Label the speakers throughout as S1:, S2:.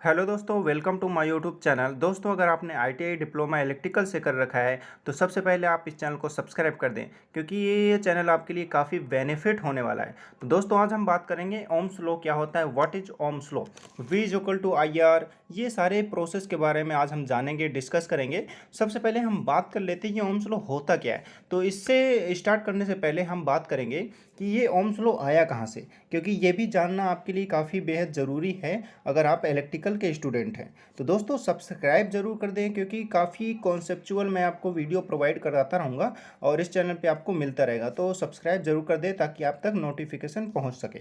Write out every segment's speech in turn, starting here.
S1: Hello दोस्तों, welcome to my YouTube channel. दोस्तों, अगर आपने आईटीआई डिप्लोमा इलेक्ट्रिकल से कर रखा है तो सबसे पहले आप इस चैनल को सब्सक्राइब कर दें, क्योंकि ये चैनल आपके लिए काफ़ी बेनिफिट होने वाला है। तो दोस्तों, आज हम बात करेंगे ओम्स लॉ क्या होता है, what is Ohm's law, V is equal to IR, ये सारे प्रोसेस के बारे में आज हम जानेंगे, डिस्कस करेंगे। सबसे पहले हम बात कर लेते हैं कि ओम्स लॉ होता क्या है। तो इससे स्टार्ट करने से पहले हम बात करेंगे कि ये ओम्स लॉ आया कहाँ से, क्योंकि ये भी जानना आपके लिए काफ़ी बेहद ज़रूरी है अगर आप इलेक्ट्रिकल के स्टूडेंट हैं। तो दोस्तों, सब्सक्राइब जरूर कर दें, क्योंकि काफ़ी कॉन्सेप्चुअल मैं आपको वीडियो प्रोवाइड कराता रहूँगा और इस चैनल पे आपको मिलता रहेगा। तो सब्सक्राइब जरूर कर दें ताकि आप तक नोटिफिकेशन पहुँच सके।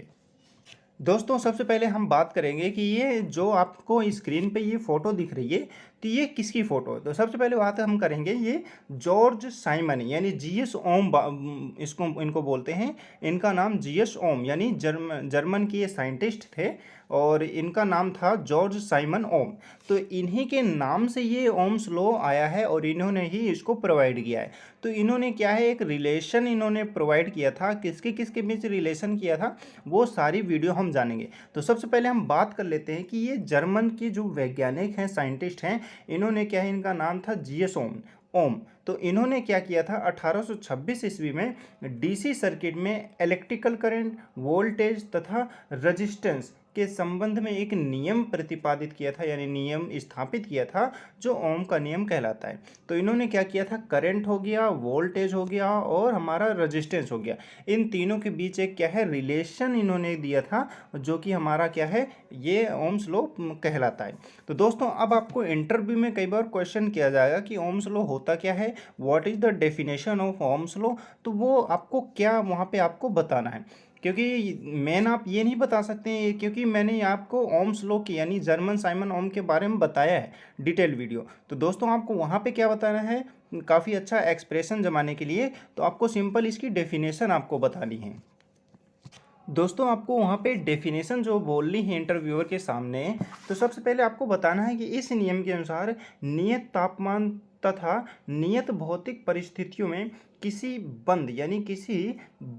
S1: दोस्तों, सबसे पहले हम बात करेंगे कि ये जो आपको स्क्रीन पे ये फ़ोटो दिख रही है, तो ये किसकी फ़ोटो है। तो सबसे पहले बात हम करेंगे, ये जॉर्ज साइमन यानी जीएस ओम इसको इनको बोलते हैं। इनका नाम जीएस ओम यानी जर्मन की ये साइंटिस्ट थे और इनका नाम था जॉर्ज साइमन ओम। तो इन्हीं के नाम से ये ओम्स लॉ आया है और इन्होंने ही इसको प्रोवाइड किया है। तो इन्होंने क्या है, एक रिलेशन इन्होंने प्रोवाइड किया था, किसके किसके बीच रिलेशन किया था वो सारी वीडियो हम जानेंगे। तो सबसे पहले हम बात कर लेते हैं कि ये जर्मन के जो वैज्ञानिक हैं, साइंटिस्ट हैं, इन्होंने क्या है, इनका नाम था जीएस ओम ओम। तो इन्होंने क्या किया था, 1826 ईस्वी में डीसी सर्किट में इलेक्ट्रिकल करंट, वोल्टेज तथा रजिस्टेंस के संबंध में एक नियम प्रतिपादित किया था, यानी नियम स्थापित किया था, जो ओम का नियम कहलाता है। तो इन्होंने क्या किया था, करंट हो गया, वोल्टेज हो गया और हमारा रजिस्टेंस हो गया, इन तीनों के बीच एक क्या है, रिलेशन इन्होंने दिया था, जो कि हमारा क्या है, ये ओम्स लॉ कहलाता है। तो दोस्तों, अब आपको इंटरव्यू में कई बार क्वेश्चन किया जाएगा कि ओम्स लॉ होता क्या है, what is the definition of Ohm's law. तो वो आपको क्या वहाँ पे आपको बताना है, क्योंकि मेन आप ये नहीं बता सकते हैं, क्योंकि मैंने आपको ओम्स लॉ की यानी जर्मन साइमन ओम के बारे में बताया है डिटेल वीडियो। तो दोस्तों, आपको वहाँ पे क्या बताना है, काफ़ी अच्छा एक्सप्रेशन जमाने के लिए, तो आपको सिंपल इसकी डेफिनेशन आपको बतानी है। दोस्तों, आपको वहाँ पे डेफिनेशन जो बोलनी है इंटरव्यूअर के सामने, तो सबसे पहले आपको बताना है कि इस नियम के अनुसार नियत तापमान तथा नियत भौतिक परिस्थितियों में किसी बंद यानी किसी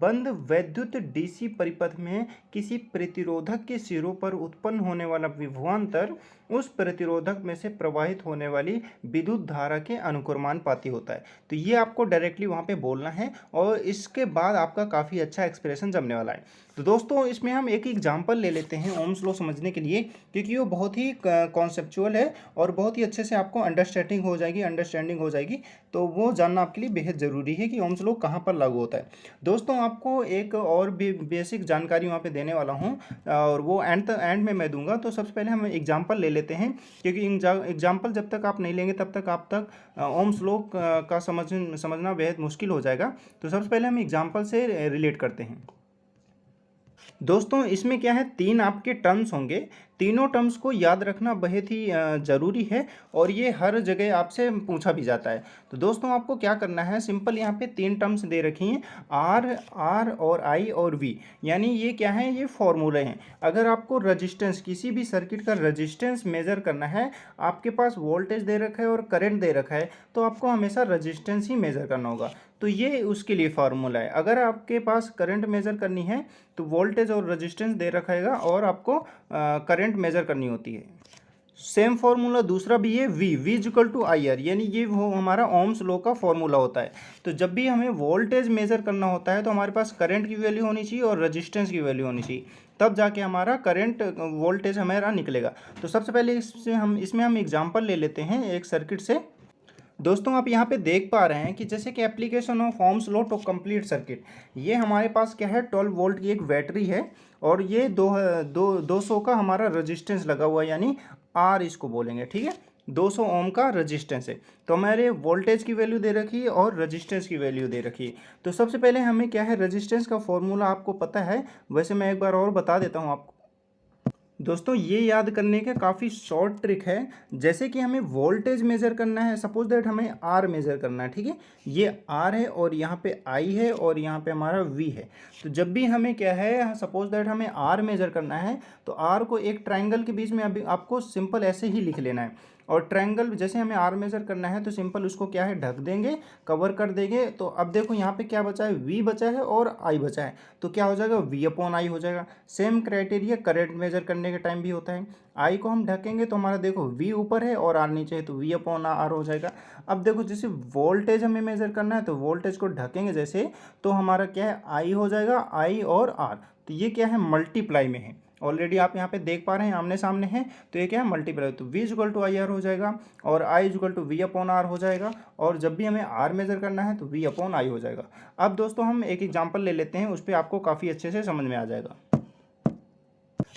S1: बंद वैद्युत डीसी परिपथ में किसी प्रतिरोधक के सिरों पर उत्पन्न होने वाला विभवांतर उस प्रतिरोधक में से प्रवाहित होने वाली विद्युत धारा के अनुक्रमानुपाती होता है। तो ये आपको डायरेक्टली वहाँ पे बोलना है और इसके बाद आपका काफ़ी अच्छा एक्सप्रेशन जमने वाला है। तो दोस्तों, इसमें हम एक एग्जांपल ले लेते हैं ओम्स लॉ समझने के लिए, क्योंकि वो बहुत ही कॉन्सेप्चुअल है और बहुत ही अच्छे से आपको अंडरस्टैंडिंग हो जाएगी। तो वो जानना आपके लिए बेहद ज़रूरी है कि ओम्स लॉ कहाँ पर लागू होता है। दोस्तों, आपको एक और भी बेसिक जानकारी वहाँ पे देने वाला हूँ और वो एंड में मैं दूंगा। तो सबसे पहले हम एग्जांपल ले लेते हैं, क्योंकि एग्जांपल जब तक आप नहीं लेंगे तब तक आप तक ओम्स लॉ का समझना बेहद मुश्किल हो जाएगा। तो सबसे पहले हम एग्जांपल से रिलेट करते हैं। दोस्तों, इसमें क्या है, तीन आपके टर्म्स होंगे, तीनों टर्म्स को याद रखना बेहद ही ज़रूरी है और ये हर जगह आपसे पूछा भी जाता है। तो दोस्तों, आपको क्या करना है, सिंपल यहाँ पे तीन टर्म्स दे रखी हैं, आर और आई और वी, यानी ये क्या है, ये फॉर्मूले हैं। अगर आपको रजिस्टेंस, किसी भी सर्किट का रजिस्टेंस मेज़र करना है, आपके पास वोल्टेज दे रखा है और करंट दे रखा है, तो आपको हमेशा रजिस्टेंस ही मेज़र करना होगा। तो ये उसके लिए फार्मूला है। अगर आपके पास करंट मेज़र करनी है तो वोल्टेज और रेजिस्टेंस दे रखा है और आपको करंट मेज़र करनी होती है। सेम फार्मूला दूसरा भी है, वी इक्वल टू IR, यानी ये वो हमारा ओम्स लॉ का फार्मूला होता है। तो जब भी हमें वोल्टेज मेज़र करना होता है तो हमारे पास करंट की वैल्यू होनी चाहिए और रेजिस्टेंस की वैल्यू होनी चाहिए, तब जाके हमारा करंट वोल्टेज हमारा निकलेगा। तो सबसे पहले इसमें हम एग्जाम्पल ले लेते हैं एक सर्किट से। दोस्तों, आप यहाँ पे देख पा रहे हैं कि जैसे कि application of Ohm's law to complete circuit, ये हमारे पास क्या है, 12 वोल्ट की एक बैटरी है और ये 200 का हमारा रेजिस्टेंस लगा हुआ है, यानी आर इसको बोलेंगे, ठीक है। 200 ओम का रेजिस्टेंस है। तो हमारे वोल्टेज की वैल्यू दे रखी है और रेजिस्टेंस की वैल्यू दे रखी है। तो सबसे पहले हमें क्या है, रेजिस्टेंस का फॉर्मूला आपको पता है, वैसे मैं एक बार और बता देता हूँ आपको। दोस्तों, ये याद करने का काफ़ी शॉर्ट ट्रिक है। जैसे कि हमें वोल्टेज मेज़र करना है, सपोज दैट हमें आर मेज़र करना है, ठीक है, ये आर है और यहाँ पे आई है और यहाँ पे हमारा वी है। तो जब भी हमें क्या है, सपोज दैट हमें आर मेज़र करना है, तो आर को एक ट्राइंगल के बीच में अभी आपको सिंपल ऐसे ही लिख लेना है और ट्रायंगल जैसे हमें आर मेज़र करना है तो सिंपल उसको क्या है ढक देंगे, कवर कर देंगे। तो अब देखो यहाँ पे क्या बचा है, वी बचा है और आई बचा है, तो क्या हो जाएगा, वी अपॉन आई हो जाएगा। सेम क्राइटेरिया करंट मेजर करने के टाइम भी होता है। आई को हम ढकेंगे तो हमारा देखो वी ऊपर है और आर नीचे है, तो वी अपॉन आर हो जाएगा। अब देखो जैसे वोल्टेज हमें मेजर करना है तो वोल्टेज को ढकेंगे जैसे, तो हमारा क्या है, आई हो जाएगा, आई और आर। तो ये क्या है, मल्टीप्लाई में है। ऑलरेडी आप यहाँ पे देख पा रहे हैं, आमने सामने है, तो ये क्या है, मल्टीप्लाई। तो v equal to I R हो जाएगा और i equal to V upon R हो जाएगा। और जब भी हमें r मेजर करना है तो v अपॉन आई हो जाएगा। अब दोस्तों हम एक एग्जांपल ले लेते हैं, उस पर आपको काफ़ी अच्छे से समझ में आ जाएगा।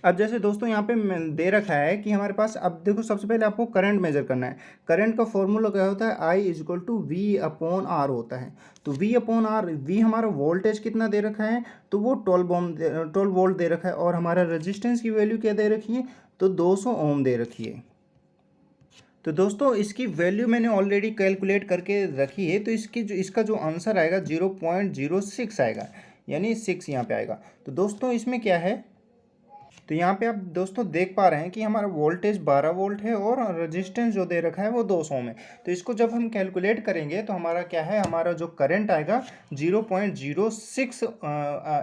S1: अब जैसे दोस्तों यहाँ पे दे रखा है कि हमारे पास, अब देखो सबसे पहले आपको करंट मेजर करना है। करंट का फॉर्मूला क्या होता है, I equal to V upon R होता है। तो वी अपॉन आर, वी हमारा वोल्टेज कितना दे रखा है, तो वो 12 वोल्ट दे रखा है। और हमारा रेजिस्टेंस की वैल्यू क्या दे रखी है, तो 200 ओम दे रखी है। तो दोस्तों इसकी वैल्यू मैंने ऑलरेडी कैलकुलेट करके रखी है, तो इसका जो आंसर आएगा 0.06 आएगा, यानी 6 यहाँ पे आएगा। तो दोस्तों इसमें क्या है, तो यहाँ पे आप दोस्तों देख पा रहे हैं कि हमारा वोल्टेज 12 वोल्ट है और रेजिस्टेंस जो दे रखा है वो 200 में। तो इसको जब हम कैलकुलेट करेंगे तो हमारा क्या है, हमारा जो करंट आएगा 0.06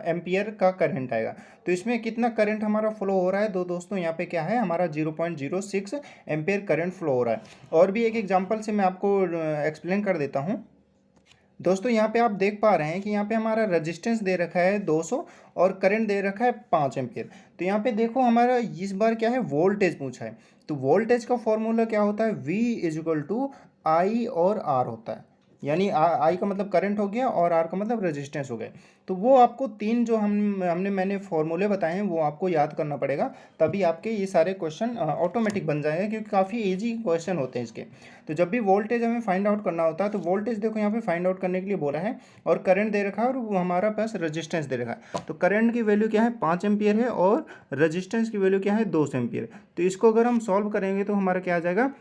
S1: एम्पियर का करंट आएगा। तो इसमें कितना करंट हमारा फ्लो हो रहा है, दोस्तों यहाँ पे क्या है, हमारा 0.06 एम्पियर करंट फ्लो हो रहा है। और भी एक एग्जाम्पल से मैं आपको एक्सप्लेन कर देता हूँ। दोस्तों यहाँ पे आप देख पा रहे हैं कि यहाँ पे हमारा रेजिस्टेंस दे रखा है 200 और करंट दे रखा है 5 एम्पियर। तो यहाँ पे देखो हमारा इस बार क्या है, वोल्टेज पूछा है। तो वोल्टेज का फॉर्मूला क्या होता है, V इजल टू आई और आर होता है। यानी आई का मतलब करंट हो गया और आर का मतलब रेजिस्टेंस हो गया। तो वो आपको तीन जो मैंने फॉर्मूले बताए हैं वो आपको याद करना पड़ेगा, तभी आपके ये सारे क्वेश्चन ऑटोमेटिक बन जाएंगे, क्योंकि काफ़ी इजी क्वेश्चन होते हैं इसके। तो जब भी वोल्टेज हमें फाइंड आउट करना होता है, तो वोल्टेज देखो यहाँ पे फाइंड आउट करने के लिए बोला है, और करंट दे रखा है और वो हमारा पास रेजिस्टेंस दे रखा है। तो करंट की वैल्यू क्या है, 5 एम्पियर है और रेजिस्टेंस की वैल्यू क्या है, 200 एम्पियर। तो इसको अगर हम सॉल्व करेंगे तो हमारा क्या आ जाएगा,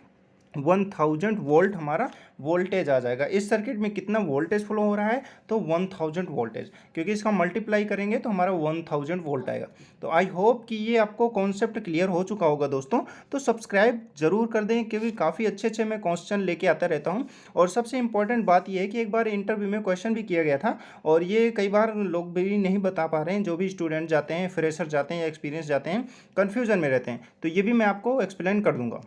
S1: 1000 वोल्ट हमारा वोल्टेज आ जाएगा। इस सर्किट में कितना वोल्टेज फ्लो हो रहा है, तो 1000 वोल्टेज, क्योंकि इसका मल्टीप्लाई करेंगे तो हमारा 1000 वोल्ट आएगा। तो आई होप कि ये आपको कॉन्सेप्ट क्लियर हो चुका होगा दोस्तों। तो सब्सक्राइब जरूर कर दें, क्योंकि काफ़ी अच्छे मैं क्वेश्चन लेके आता रहता हूँ। और सबसे इंपॉर्टेंट बात यह है कि एक बार इंटरव्यू में क्वेश्चन भी किया गया था, और ये कई बार लोग भी नहीं बता पा रहे हैं, जो भी स्टूडेंट जाते हैं, फ्रेशर जाते हैं या एक्सपीरियंस जाते हैं, कन्फ्यूजन में रहते हैं। तो ये भी मैं आपको एक्सप्लेन कर दूंगा।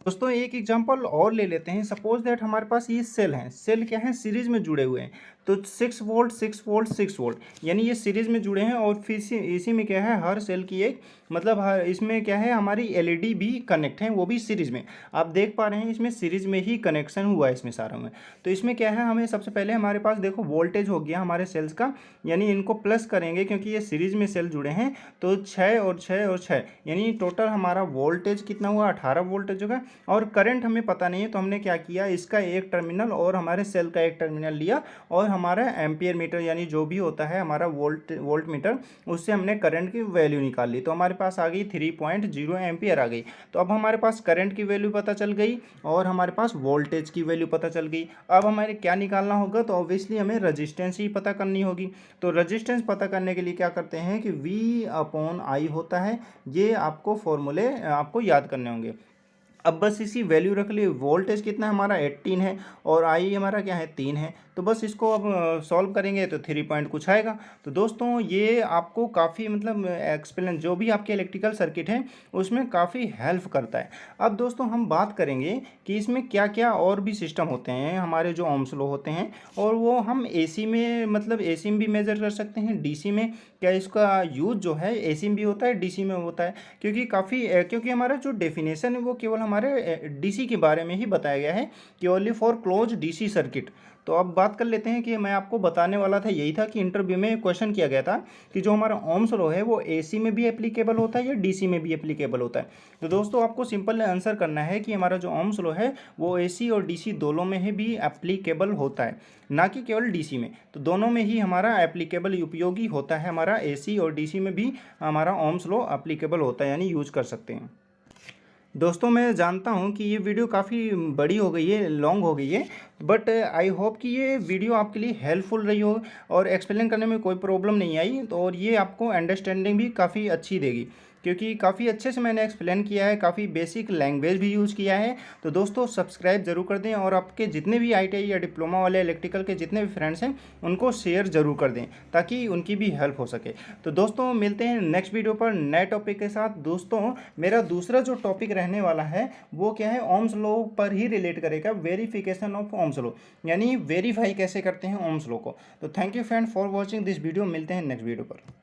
S1: दोस्तों एक एग्जांपल और ले लेते हैं। सपोज दैट हमारे पास ये सेल हैं, सेल क्या है, सीरीज में जुड़े हुए हैं। तो 6 वोल्ट 6 वोल्ट 6 वोल्ट, यानी ये सीरीज में जुड़े हैं। और फिर इसी में क्या है, हर सेल की एक मतलब हर इसमें क्या है, हमारी एलईडी भी कनेक्ट है, वो भी सीरीज में। आप देख पा रहे हैं इसमें सीरीज में ही कनेक्शन हुआ है इसमें सारा में। तो इसमें क्या है, हमें सबसे पहले हमारे पास देखो वोल्टेज हो गया हमारे सेल्स का, यानी इनको प्लस करेंगे क्योंकि ये सीरीज में सेल जुड़े हैं। तो 6 और 6 और 6, यानी टोटल हमारा वोल्टेज कितना हुआ, 18 वोल्टेज होगा। और करंट हमें पता नहीं है, तो हमने क्या किया, इसका एक टर्मिनल और हमारे सेल का एक टर्मिनल लिया, और हमारा एम्पियर मीटर यानी जो भी होता है हमारा वोल्ट मीटर, उससे हमने करंट की वैल्यू निकाल ली। तो हमारे पास आ गई 3.0 एम्पियर आ गई। तो अब हमारे पास करंट की वैल्यू पता चल गई और हमारे पास वोल्टेज की वैल्यू पता चल गई। अब हमारे क्या निकालना होगा, तो ऑब्वियसली हमें रजिस्टेंस ही पता करनी होगी। तो रजिस्टेंस पता करने के लिए क्या करते हैं कि V अपॉन आई होता है। ये आपको फॉर्मूले आपको याद करने होंगे। अब बस इसी वैल्यू रख लिए। वोल्टेज कितना है हमारा 18 है और आई हमारा क्या है 3 है। तो बस इसको अब सॉल्व करेंगे तो 3 पॉइंट कुछ आएगा। तो दोस्तों ये आपको काफ़ी मतलब एक्सप्लेन जो भी आपके इलेक्ट्रिकल सर्किट है उसमें काफ़ी हेल्प करता है। अब दोस्तों हम बात करेंगे कि इसमें क्या क्या और भी सिस्टम होते हैं हमारे जो ओम्स लॉ होते हैं, और वो हम एसी में मतलब एसी में भी मेजर कर सकते हैं, डीसी में क्या इसका यूज जो है एसी में भी होता है डीसी में होता है। क्योंकि हमारा जो डेफिनेशन है वो केवल हमारे डीसी के बारे में ही बताया गया है कि only for close DC circuit. तो अब बात कर लेते हैं कि मैं आपको बताने वाला था यही था कि इंटरव्यू में क्वेश्चन किया गया था कि जो हमारा ओम्स लॉ है वो एसी में भी एप्लीकेबल होता है या डीसी में भी एप्लीकेबल होता है। तो दोस्तों आपको सिंपल आंसर करना है कि हमारा जो ओम्स लॉ है वो एसी और डीसी दोनों में ही भी एप्लीकेबल होता है, ना कि केवल डीसी में। तो दोनों में ही हमारा एप्लीकेबल उपयोगी होता है, हमारा एसी और डीसी में भी हमारा ओम्स लॉ एप्लीकेबल होता है, यानी यूज कर सकते हैं। दोस्तों मैं जानता हूं कि ये वीडियो काफ़ी बड़ी हो गई है, लॉन्ग हो गई है, बट आई होप कि ये वीडियो आपके लिए हेल्पफुल रही हो और एक्सप्लेन करने में कोई प्रॉब्लम नहीं आई, तो और ये आपको अंडरस्टैंडिंग भी काफ़ी अच्छी देगी। क्योंकि काफ़ी अच्छे से मैंने एक्सप्लेन किया है, काफ़ी बेसिक लैंग्वेज भी यूज़ किया है। तो दोस्तों सब्सक्राइब जरूर कर दें और आपके जितने भी ITI या डिप्लोमा वाले इलेक्ट्रिकल के जितने भी फ्रेंड्स हैं उनको शेयर ज़रूर कर दें ताकि उनकी भी हेल्प हो सके। तो दोस्तों मिलते हैं नेक्स्ट वीडियो पर नए टॉपिक के साथ। दोस्तों मेरा दूसरा जो टॉपिक रहने वाला है वो क्या है, ओम्स लॉ पर ही रिलेट करेगा, वेरिफिकेशन ऑफ ओम्स लॉ, यानी वेरीफाई कैसे करते हैं ओम्स लॉ को। तो thank you friend for watching this video. मिलते हैं नेक्स्ट वीडियो पर।